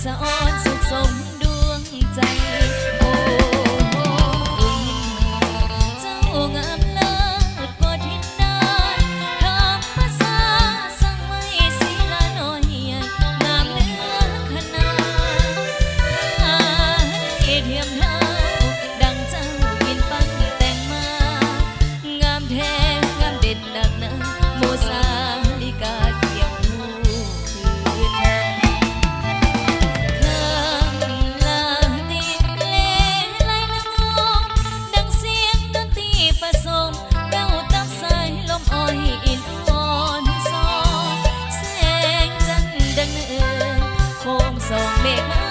สะอ่อนสุขสมดวงใจโอ้เจ้างามเลิศกว่าทินดานธรรมศาสตร์สร้างไว้ศิลาน้อยใหญ่งามเหลือขนาดให้เทียมเท่าดังเจ้ายินปังแต่งมางามแท้งามเด่นหนักหนาโมสาลิกาเทียมผู้คืนนั้น สองเมฆ